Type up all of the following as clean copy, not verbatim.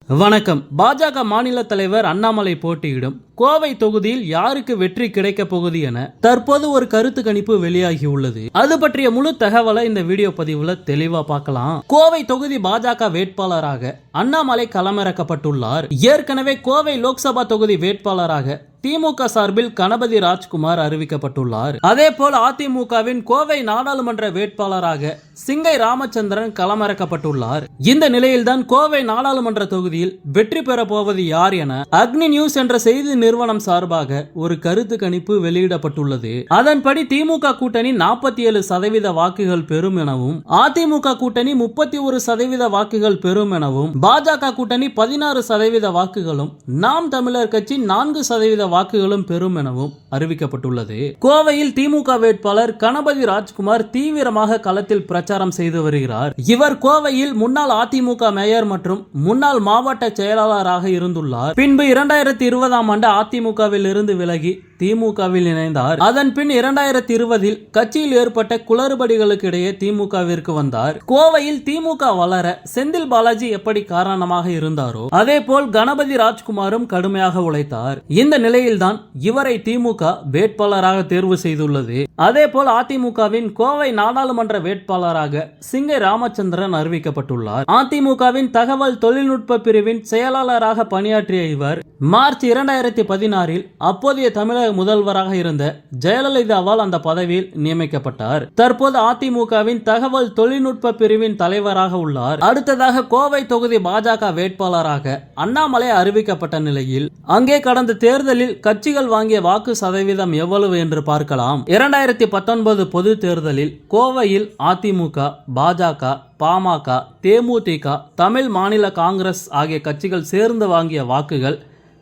வணக்கம். பாஜக மாநில தலைவர் அண்ணாமலை போட்டியிடும் கோவை தொகுதியில் யாருக்கு வெற்றி கிடைக்கப் போகுது என தற்போது ஒரு கருத்து கணிப்பு வெளியாகி உள்ளது. அது பற்றிய முழு தகவலை இந்த வீடியோ பதிவுல தெளிவா பார்க்கலாம். கோவை தொகுதி பாஜக வேட்பாளராக அண்ணாமலை களமிறக்கப்பட்டுள்ளார். ஏற்கனவே கோவை லோக்சபா தொகுதி வேட்பாளராக திமுக சார்பில் கணபதி ராஜ்குமார் அறிவிக்கப்பட்டுள்ளார். அதேபோல் அதிமுகவின் கோவை நாடாளுமன்ற வேட்பாளராக சிங்கை ராமச்சந்திரன் களமிறக்கப்பட்டுள்ளார். இந்த நிலையில்தான் கோவை நாடாளுமன்ற தொகுதியில் வெற்றி பெற போவது யார் என அக்னி நியூஸ் என்ற செய்தி நிறுவனம் சார்பாக ஒரு கருத்து கணிப்பு வெளியிடப்பட்டுள்ளது. அதன்படி திமுக கூட்டணி 47% வாக்குகள் பெறும் எனவும், அதிமுக கூட்டணி 31% வாக்குகள் பெறும் எனவும், பாஜக கூட்டணி 16% வாக்குகளும், நாம் தமிழர் கட்சி 4% வாக்குகளும் பெறும் எனவும் அறிவிக்கப்பட்டுள்ளது. கோவையில் திமுக வேட்பாளர் கணபதி ராஜ்குமார் தீவிரமாக களத்தில் பிரச்சாரம் செய்து வருகிறார். இவர் கோவையில் முன்னாள் அதிமுக மேயர் மற்றும் முன்னாள் மாவட்ட செயலாளராக இருந்துள்ளார். பின்பு 2020ஆம் ஆண்டு அதிமுகவில் இருந்து விலகி திமுகவில் இணைந்தார். அதன் பின் 2020இல் கட்சியில் ஏற்பட்ட குளறுபடிகளுக்கு இடையே திமுகவிற்கு வந்தார். கோவையில் திமுக வளர செந்தில் பாலாஜி எப்படி காரணமாக இருந்தாரோ அதே போல் கணபதி ராஜ்குமாரும் கடுமையாக உழைத்தார். இந்த நிலையில்தான் இவரை திமுக வேட்பாளராக தேர்வு செய்துள்ளது. அதே போல் அதிமுகவின் கோவை நாடாளுமன்ற வேட்பாளராக சிங்கை ராமச்சந்திரன் அறிவிக்கப்பட்டுள்ளார். அதிமுகவின் தகவல் தொழில்நுட்ப பிரிவின் செயலாளராக பணியாற்றிய இவர் மார்ச் 2016இல் அப்போதைய தமிழக முதல்வராக இருந்த ஜெயலலிதாவால் அந்த பதவியில் நியமிக்கப்பட்டார். தற்போது அதிமுகவின் தகவல் தொழில்நுட்ப பிரிவின் தலைவராக உள்ளார். அடுத்ததாக கோவை தொகுதி பாஜக வேட்பாளராக அண்ணாமலை அறிவிக்கப்பட்ட நிலையில் அங்கே கடந்த தேர்தலில் கட்சிகள் வாங்கிய வாக்கு சதவீதம் எவ்வளவு என்று பார்க்கலாம். 2019 பொது தேர்தலில் கோவையில் அதிமுக, பாஜக, பாமக, தேமுதிக, தமிழ் மாநில காங்கிரஸ் ஆகிய கட்சிகள் சேர்ந்து வாங்கிய வாக்குகள்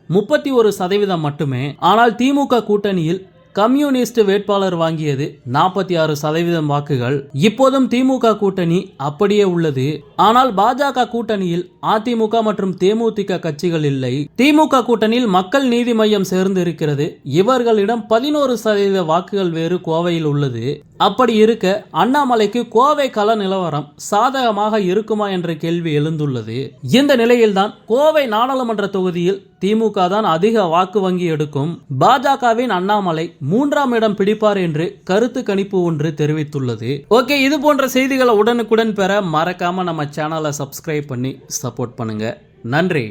31% மட்டுமே. ஆனால் திமுக கூட்டணியில் கம்யூனிஸ்ட் வேட்பாளர் வாங்கியது 46% வாக்குகள். இப்போதும் திமுக கூட்டணி அப்படியே உள்ளது. ஆனால் பாஜக கூட்டணியில் அதிமுக மற்றும் தேமுதிக கட்சிகள் இல்லை. திமுக கூட்டணியில் மக்கள் நீதி மய்யம் சேர்ந்து இருக்கிறது. இவர்களிடம் 11% வாக்குகள் வேறு கோவையில் உள்ளது. அப்படி இருக்க அண்ணாமலைக்கு கோவை கள நிலவரம் சாதகமாக இருக்குமா என்ற கேள்வி எழுந்துள்ளது. இந்த நிலையில்தான் கோவை நாடாளுமன்ற தொகுதியில் திமுக தான் அதிக வாக்கு வங்கி எடுக்கும். பாஜகவின் அண்ணாமலை 3ஆம் இடம் பிடிப்பார் என்று கருத்து கணிப்பு ஒன்று தெரிவித்துள்ளது. ஓகே, இது போன்ற செய்திகளை உடனுக்குடன் பெற மறக்காம நம்ம சேனலை சப்ஸ்கிரைப் பண்ணி சப்போர்ட் பண்ணுங்க. நன்றி.